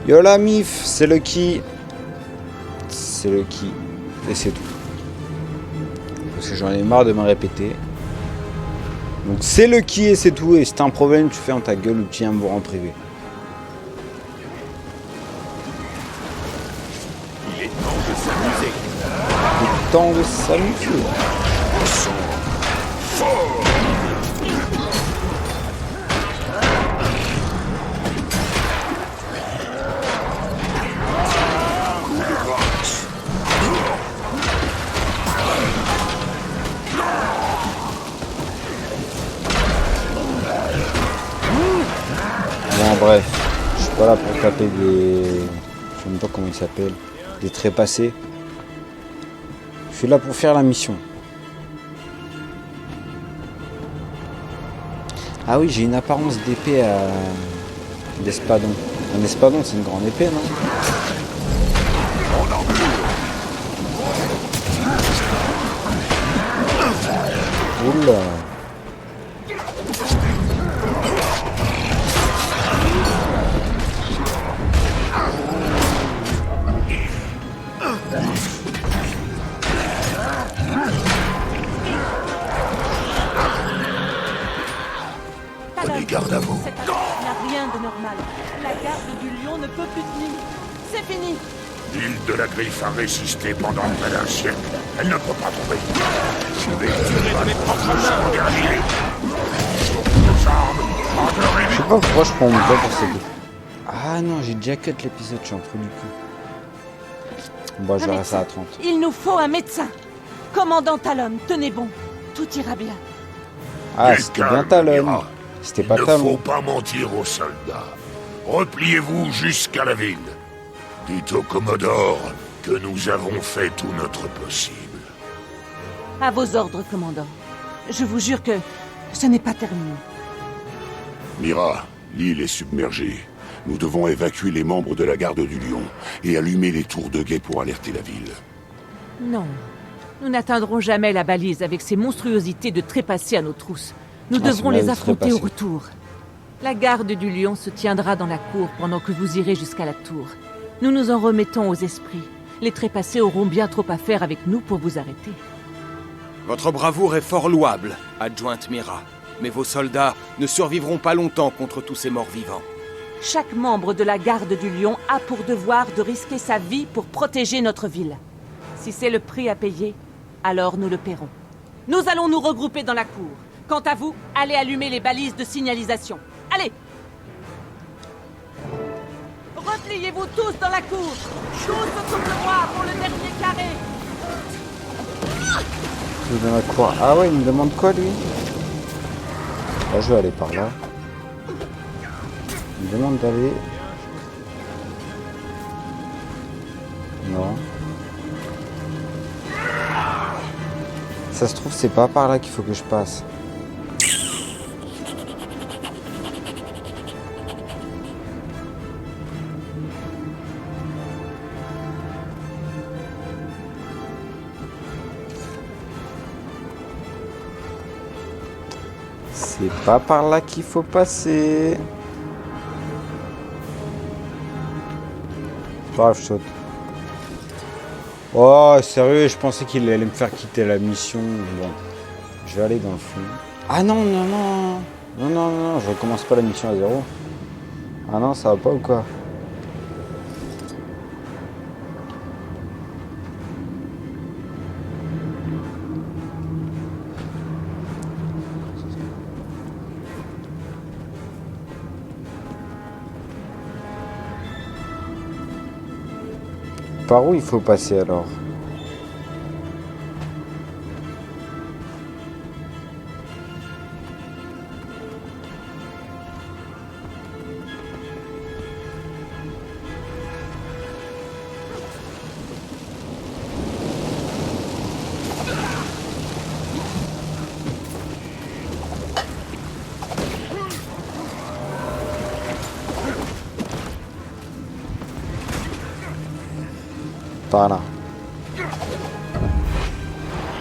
Yo la mif, c'est le qui. C'est le qui. Et c'est tout. Parce que j'en ai marre de me répéter. Donc c'est le qui et c'est tout. Et si t'as un problème, tu fais en ta gueule ou tu viens me voir en privé. Il est temps de s'amuser. Il est temps de s'amuser. Bon bref, je suis pas là pour taper des... Je sais même pas comment ils s'appellent. Des trépassés. Je suis là pour faire la mission. Ah oui, j'ai une apparence d'épée d'espadon. Un espadon, c'est une grande épée, non? Oula. Prenez garde à vous. Cette attaque n'a rien de normal. La garde du lion ne peut plus tenir. C'est fini. L'île de la Griffe a résisté pendant près d'un siècle. Elle ne peut pas tomber. Je vais tirer de mes propres mains. Guerrier. Nos armes, Je sais pas pourquoi je prends mon temps pour ces deux. Ah non, j'ai déjà cut l'épisode, je suis en trou du cul. Bon, je verrai ça à 30. Il nous faut un médecin. Commandant Talon, tenez bon. Tout ira bien. Ah, c'était bien Talon. C'était pas Il ne Talon. faut pas mentir aux soldats. Repliez-vous jusqu'à la ville. Dites au Commodore que nous avons fait tout notre possible. À vos ordres, commandant. Je vous jure que ce n'est pas terminé. Mira, l'île est submergée. Nous devons évacuer les membres de la garde du lion et allumer les tours de guet pour alerter la ville. Non. Nous n'atteindrons jamais la balise avec ces monstruosités de trépassés à nos trousses. Nous devrons les affronter au retour. La garde du lion se tiendra dans la cour pendant que vous irez jusqu'à la tour. Nous nous en remettons aux esprits. Les trépassés auront bien trop à faire avec nous pour vous arrêter. Votre bravoure est fort louable, adjointe Mira. Mais vos soldats ne survivront pas longtemps contre tous ces morts-vivants. Chaque membre de la garde du lion a pour devoir de risquer sa vie pour protéger notre ville. Si c'est le prix à payer, alors nous le paierons. Nous allons nous regrouper dans la cour. Quant à vous, allez allumer les balises de signalisation. Allez! Repliez-vous tous dans la cour. Tous autour de moi pour le dernier carré. Dans la cour. Ah ouais, il me demande quoi lui? Là, je vais aller par là. Il me demande d'aller... Non. Ça se trouve, c'est pas par là qu'il faut que je passe. C'est pas par là qu'il faut passer. Bref, je saute. Oh, sérieux, je pensais qu'il allait me faire quitter la mission. Bon, je vais aller dans le fond. Ah non, non, non. Non, non, non, je recommence pas la mission à zéro. Ah non, ça va pas ou quoi? Par où il faut passer alors? Par là.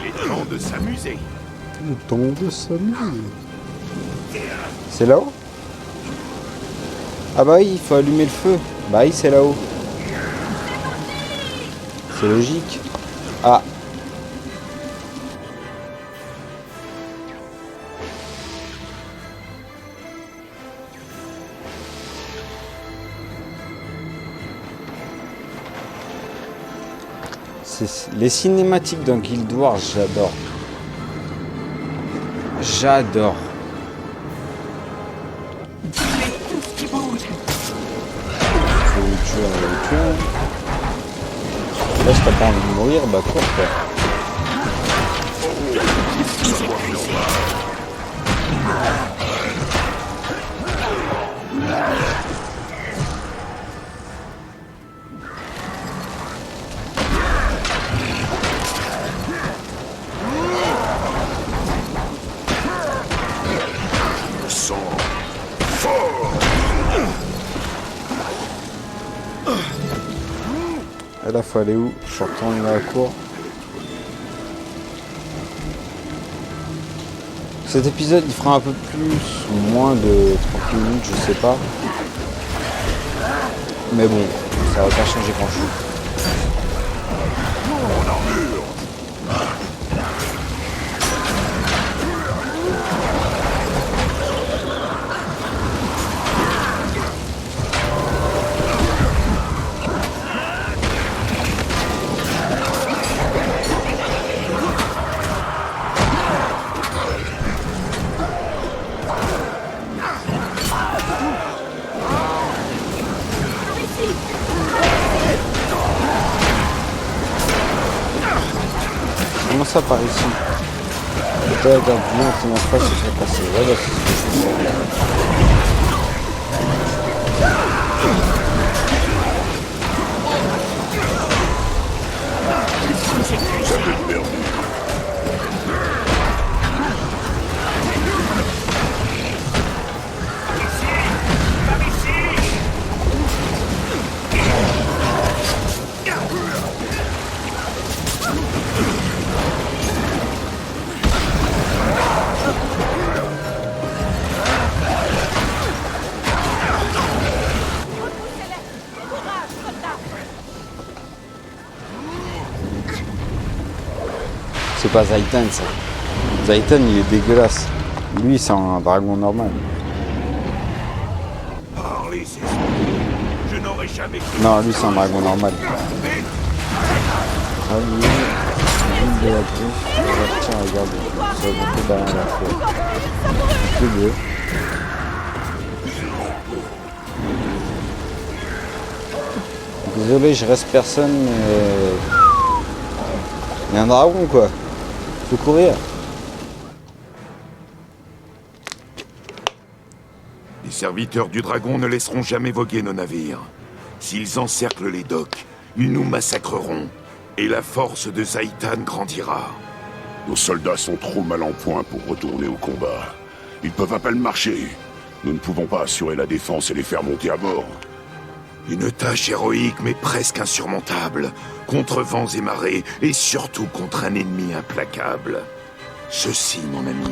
Il est temps de s'amuser. Le temps de s'amuser. C'est là-haut? Ah bah oui, il faut allumer le feu. Bah oui, c'est là-haut. C'est logique. Ah. Les cinématiques dans Guild Wars, j'adore. J'adore. Là, si t'as pas envie de mourir, bah cours quoi. Et là, faut aller où? Je retourne dans la cour. Cet épisode, il fera un peu plus ou moins de 30 minutes, je sais pas. Mais bon, ça va pas changer grand chose. Comment ça par ici? Peut-être un bien qui n'en pas se fait passer. Voilà, c'est ce que je fais. C'est pas Zaitan ça. Zaitan il est dégueulasse. Lui c'est un dragon normal. Parlez, c'est ça. Je n'aurais jamais cru. Non, lui c'est un dragon normal. Ah lui, l'île de la griffe. Tiens, regarde, ça va beaucoup derrière la fois. Un peu bleu. Désolé, je reste personne, mais... Il y a un dragon quoi. Faut courir. Les serviteurs du dragon ne laisseront jamais voguer nos navires. S'ils encerclent les docks, ils nous massacreront. Et la force de Zaitan grandira. Nos soldats sont trop mal en point pour retourner au combat. Ils peuvent à peine marcher. Nous ne pouvons pas assurer la défense et les faire monter à bord. Une tâche héroïque mais presque insurmontable, contre vents et marées, et surtout contre un ennemi implacable. Ceci, mon ami,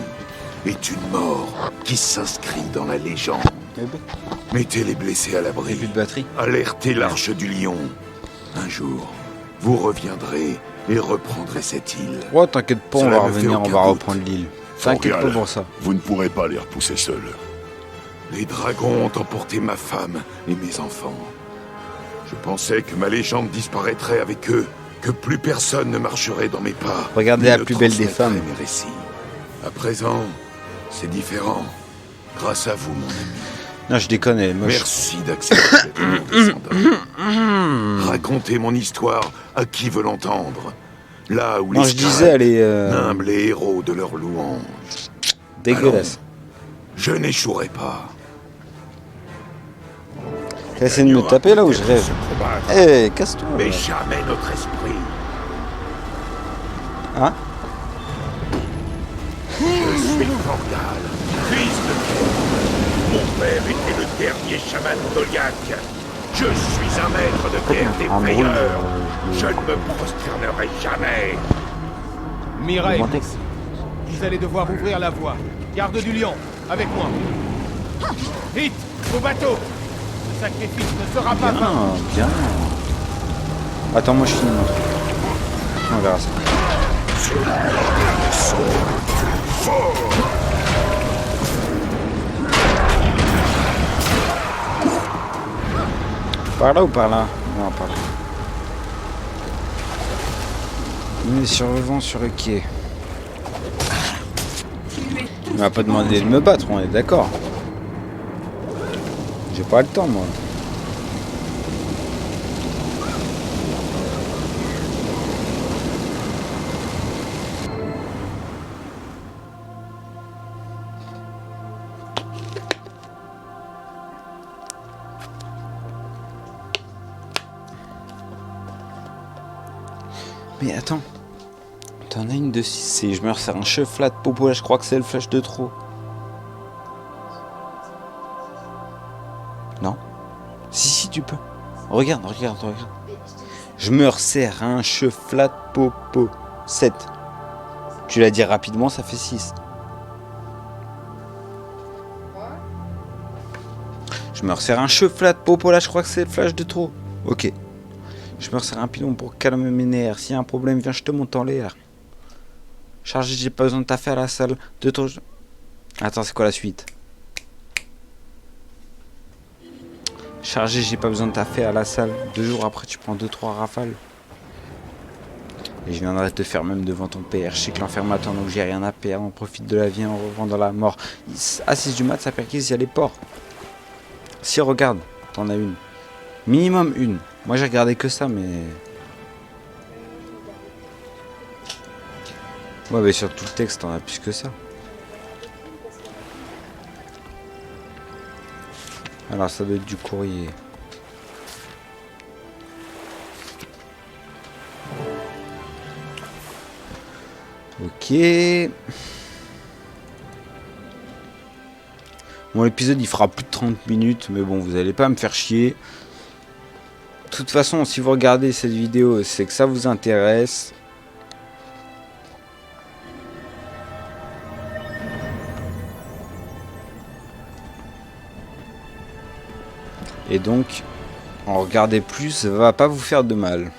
est une mort qui s'inscrit dans la légende. Mettez les blessés à l'abri. Plus de batterie. Alertez l'Arche du Lion. Un jour, vous reviendrez et reprendrez cette île. Oh, t'inquiète pas, on Cela va ne fait revenir, on aucun va doute. reprendre l'île. T'inquiète pas Fort pour ça. Vous ne pourrez pas les repousser seuls. Les dragons ont emporté ma femme et mes enfants. Je pensais que ma légende disparaîtrait avec eux, que plus personne ne marcherait dans mes pas. Regardez ni la ne plus belle des transmettrait femmes. mes récits. À présent, c'est différent. Grâce à vous, mon ami. Non, je déconne, elle est moche. Merci d'accepter d'être mon descendant. Racontez mon histoire à qui veut l'entendre. Là où Non, les je disais, elle est nimblent les héros de leur louange. dégueulasse. Je n'échouerai pas. T'essaies de me taper là où je rêve. Eh, casse-toi. Mais jamais notre esprit. Hein? Je suis Fordal, fils de Kent. Mon père était le dernier chaman Doliac. Je suis un maître de guerre des Un frayeurs. brûle, Je ne me prosternerai jamais. Mireille, Augmentez. vous allez devoir ouvrir la voie. Garde du lion, avec moi. Vite, au bateau. sacrifice ne sera pas Bien, vain. bien. Attends, moi je finis mon truc. On verra ça. Par là ou par là? Non, par là. On est survivants sur le quai. On m'a pas demandé de me battre, on est d'accord. J'ai pas le temps, moi. Mais attends. T'en as une de 6 et je me resserre un chef là de popo là, je crois que c'est le flash de trop. Non? Si, tu peux. Regarde. Je me resserre un chef flat popo. 7. Tu l'as dit rapidement, ça fait 6. Je me resserre un chef flat popo là, je crois que c'est le flash de trop. Ok. Je me resserre un pilon pour calmer mes nerfs. S'il y a un problème, viens, je te monte en l'air. Chargé, j'ai pas besoin de taffer à la salle. De ton... Attends, c'est quoi la suite? Chargé, j'ai pas besoin de taffer à la salle. 2 jours après, tu prends 2-3 rafales. Et je viendrai te faire même devant ton père. Je sais que l'enfer m'attend, donc j'ai rien à perdre. On profite de la vie en revendant la mort. À 6 du mat, ça perquise, il y a les ports. Si, regarde, t'en as une. Minimum une. Moi, j'ai regardé que ça, mais... Ouais, mais sur tout le texte, t'en as plus que ça. Alors, ça doit être du courrier. Ok. Bon, l'épisode, il fera plus de 30 minutes, mais bon, vous allez pas me faire chier. De toute façon, si vous regardez cette vidéo, c'est que ça vous intéresse. Et donc, en regarder plus, ça va pas vous faire de mal.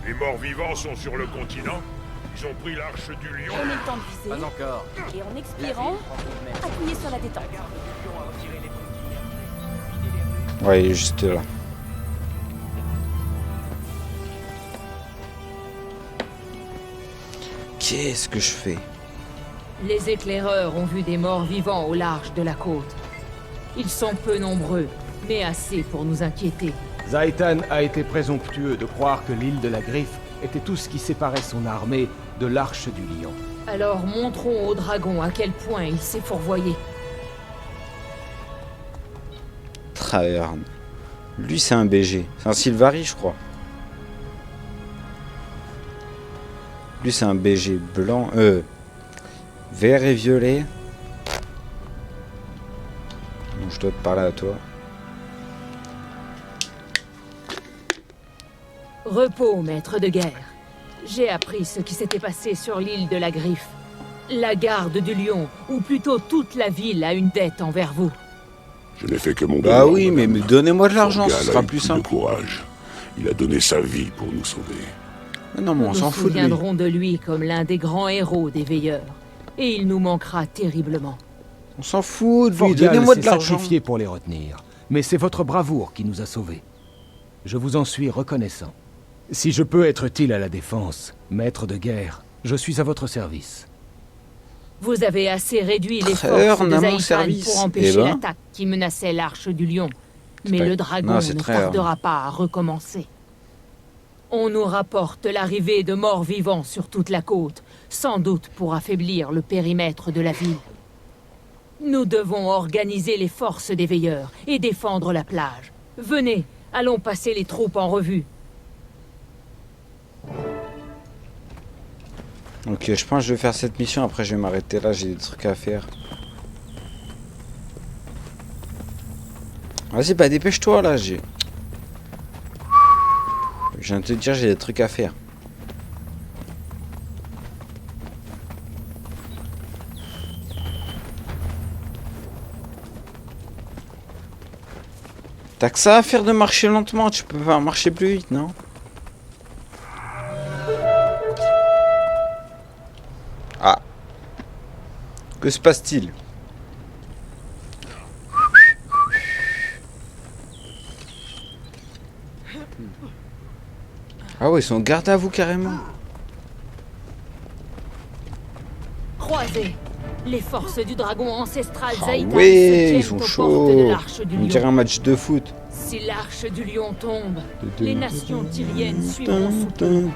Les morts-vivants sont sur le continent. Ils ont pris l'arche du lion. Prenez le temps de viser. Pas encore. Et en expirant, appuyez sur la détente. Ouais, il est juste là. Qu'est-ce que je fais? Les éclaireurs ont vu des morts vivants au large de la côte. Ils sont peu nombreux, mais assez pour nous inquiéter. Zaitan a été présomptueux de croire que l'île de la Griffe était tout ce qui séparait son armée de l'arche du lion. Alors montrons au dragon à quel point il s'est fourvoyé. Traverne. Lui, c'est un BG. C'est un Sylvari, je crois. Lui, c'est un BG blanc. Vert et violet. Bon, je dois te parler à toi. Repos, maître de guerre. J'ai appris ce qui s'était passé sur l'île de la Griffe. La garde du lion, ou plutôt toute la ville, a une dette envers vous. Je n'ai fait que mon Bah devoir, oui, mais madame. donnez-moi de l'argent, Forgal ce a sera eu plus de simple. courage. Il a donné sa vie pour nous sauver. Mais non, mais on Nous s'en nous fout de lui. souviendrons de lui comme l'un des grands héros des veilleurs. Et il nous manquera terriblement. On s'en fout de lui. Forgal Donnez-moi de s'est l'argent. sacrifié pour les retenir. Mais c'est votre bravoure qui nous a sauvés. Je vous en suis reconnaissant. Si je peux être utile à la défense, maître de guerre, je suis à votre service. Vous avez assez réduit les Traheur forces de n'a mon Zaitan service. pour empêcher Eh ben. l'attaque qui menaçait l'arche du lion. Mais pas- le dragon Non, c'est ne traheur. tardera pas à recommencer. On nous rapporte l'arrivée de morts vivants sur toute la côte, sans doute pour affaiblir le périmètre de la ville. Nous devons organiser les forces des veilleurs et défendre la plage. Venez, allons passer les troupes en revue. Ok, je pense que je vais faire cette mission, après je vais m'arrêter là, j'ai des trucs à faire. Vas-y, bah dépêche-toi là, Je viens de te dire, j'ai des trucs à faire. T'as que ça à faire de marcher lentement, tu peux pas marcher plus vite, non? Ah. Que se passe-t-il? Ah ouais, ils sont garde à vous carrément. Croisez. Les forces du dragon ancestral Ah Zaïta ouais, ils se sont tiennent aux portes de chauds. l'Arche du On dirait Lion. un match de foot. Si l'Arche du Lion tombe, les nations tyriennes suivront sous peu.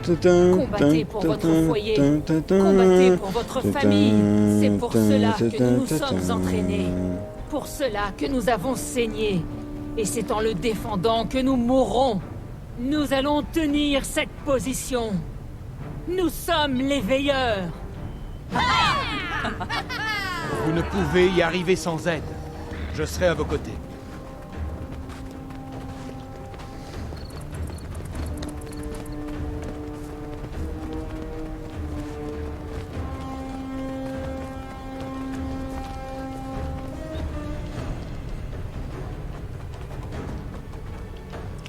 Combattez pour votre foyer, combattez pour votre famille. C'est pour cela que nous nous sommes entraînés, pour cela que nous avons saigné. Et c'est en le défendant que nous mourrons. Nous allons tenir cette position. Nous sommes les veilleurs. Vous ne pouvez y arriver sans aide. Je serai à vos côtés.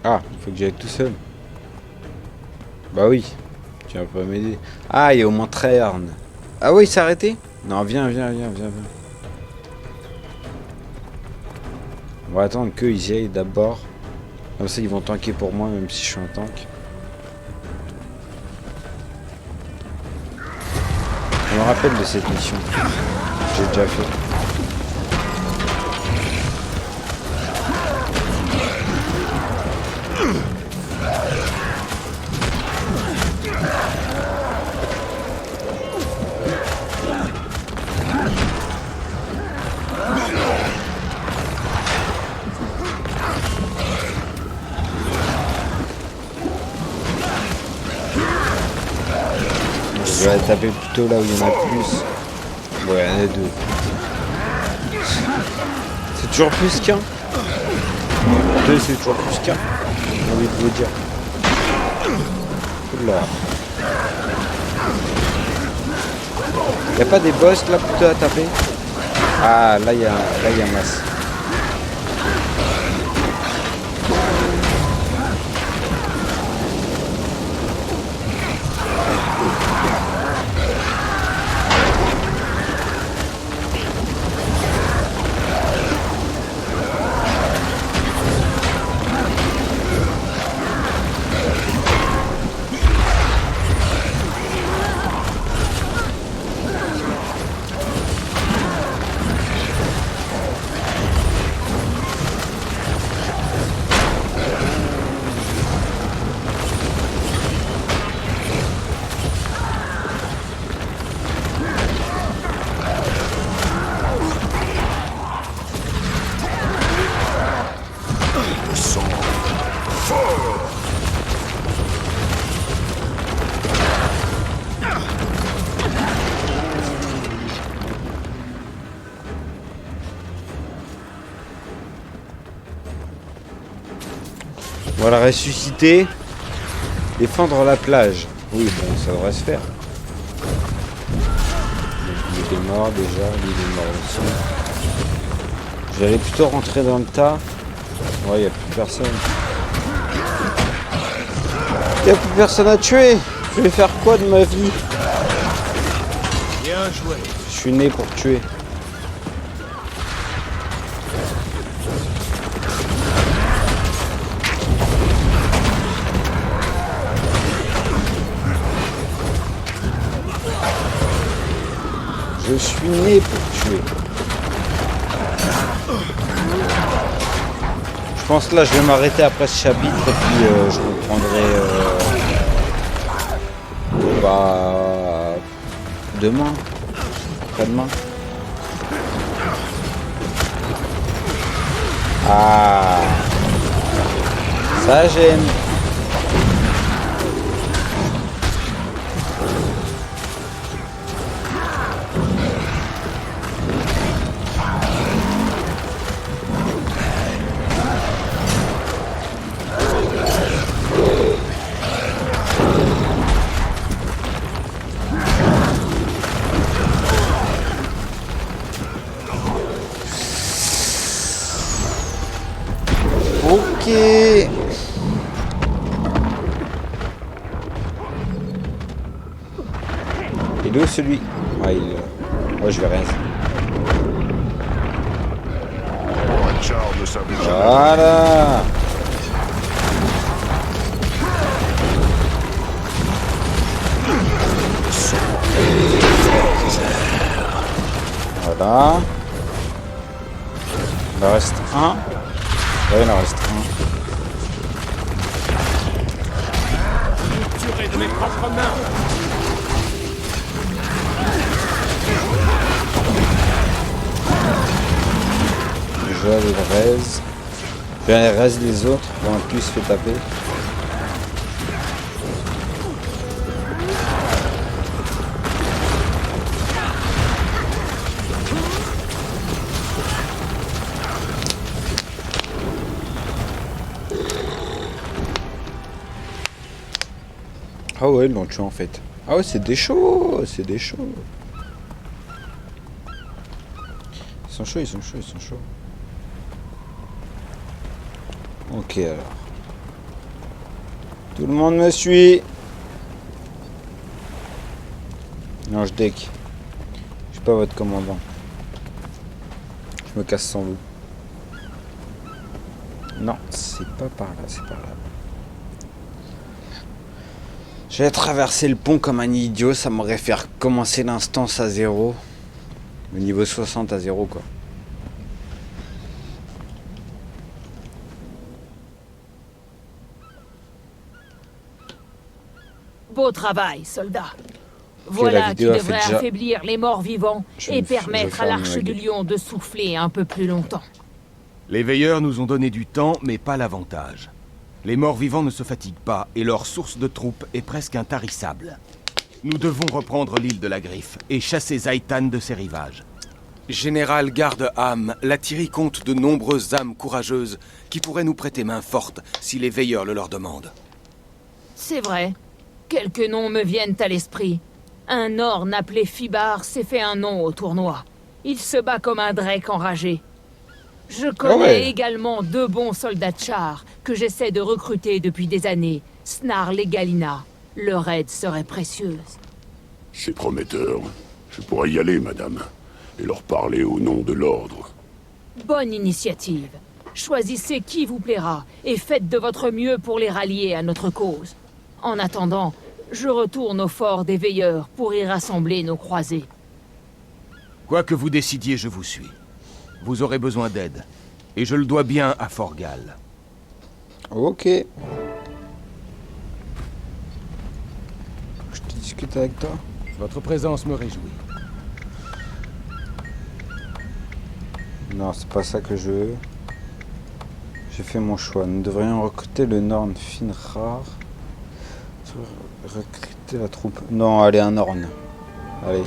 Ah, il faut que j'aille tout seul. Bah oui, tu vas pas m'aider. Ah, il y a au moins Treherne. Ah oui, il s'est arrêté? Non, viens. On va attendre qu'ils y aillent d'abord. Comme ça, ils vont tanker pour moi, même si je suis un tank. Je me rappelle de cette mission. J'ai déjà fait. Je vais taper plutôt là où il y en a plus. Ouais, il y en a deux. C'est toujours plus qu'un. Deux, c'est toujours plus qu'un. J'ai envie de vous dire. Oula. Y'a pas des boss là pour te taper? Ah, là il y a masse. Voilà, ressusciter. Défendre la plage. Oui, bon, ça devrait se faire. Il est mort déjà, il est mort aussi. J'allais plutôt rentrer dans le tas. Ouais, il n'y a plus personne. Il n'y a plus personne à tuer. Je vais faire quoi de ma vie? Bien joué. Je suis né pour tuer. Je suis né pour tuer. Je pense que là je vais m'arrêter après ce chapitre et puis je reprendrai demain, après-demain. Ah, ça gêne. Ok. Et d'où celui? Ouais, oh, je vais rien. Voilà. Voilà. Il en reste un. Ouais, il en reste un. Tuerai de mes propres mains. Je vais aller le raise. Je vais aller raise les autres. Bon, en plus, se fait taper. Ah ouais, ils l'ont tué en fait. Ah ouais, c'est des chauds, c'est des chauds. Ils sont chauds, ils sont chauds, ils sont chauds. Ok alors. Tout le monde me suit. Non, je deck. Je suis pas votre commandant. Je me casse sans vous. Non, c'est pas par là, c'est par là. J'ai traversé le pont comme un idiot, ça m'aurait fait recommencer l'instance à 0. Le niveau 60 à 0 quoi. Beau travail, soldat. Voilà qui devrait affaiblir les morts vivants et permettre à l'Arche du Lion de souffler un peu plus longtemps. Les veilleurs nous ont donné du temps, mais pas l'avantage. Les morts vivants ne se fatiguent pas et leur source de troupes est presque intarissable. Nous devons reprendre l'île de la Griffe et chasser Zaitan de ses rivages. Général Garde-Âme, la Tyrie compte de nombreuses âmes courageuses qui pourraient nous prêter main forte si les veilleurs le leur demandent. C'est vrai. Quelques noms me viennent à l'esprit. Un Orne appelé Fibar s'est fait un nom au tournoi. Il se bat comme un Drake enragé. Je connais également 2 bons soldats de char que j'essaie de recruter depuis des années, Snarl et Galina. Leur aide serait précieuse. C'est prometteur. Je pourrais y aller, madame, et leur parler au nom de l'ordre. Bonne initiative. Choisissez qui vous plaira et faites de votre mieux pour les rallier à notre cause. En attendant, je retourne au fort des veilleurs pour y rassembler nos croisés. Quoi que vous décidiez, je vous suis. Vous aurez besoin d'aide. Et je le dois bien à Forgal. Ok. Je te discute avec toi. Votre présence me réjouit. Non, c'est pas ça que je veux. J'ai fait mon choix. Nous devrions recruter le Norn Finrar. Recruter la troupe. Non, allez, un Norn. Allez.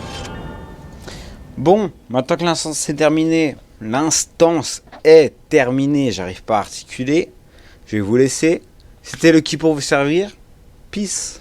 Bon, maintenant que l'instance est terminée. L'instance est terminée. J'arrive pas à articuler. Je vais vous laisser. C'était le qui pour vous servir. Peace.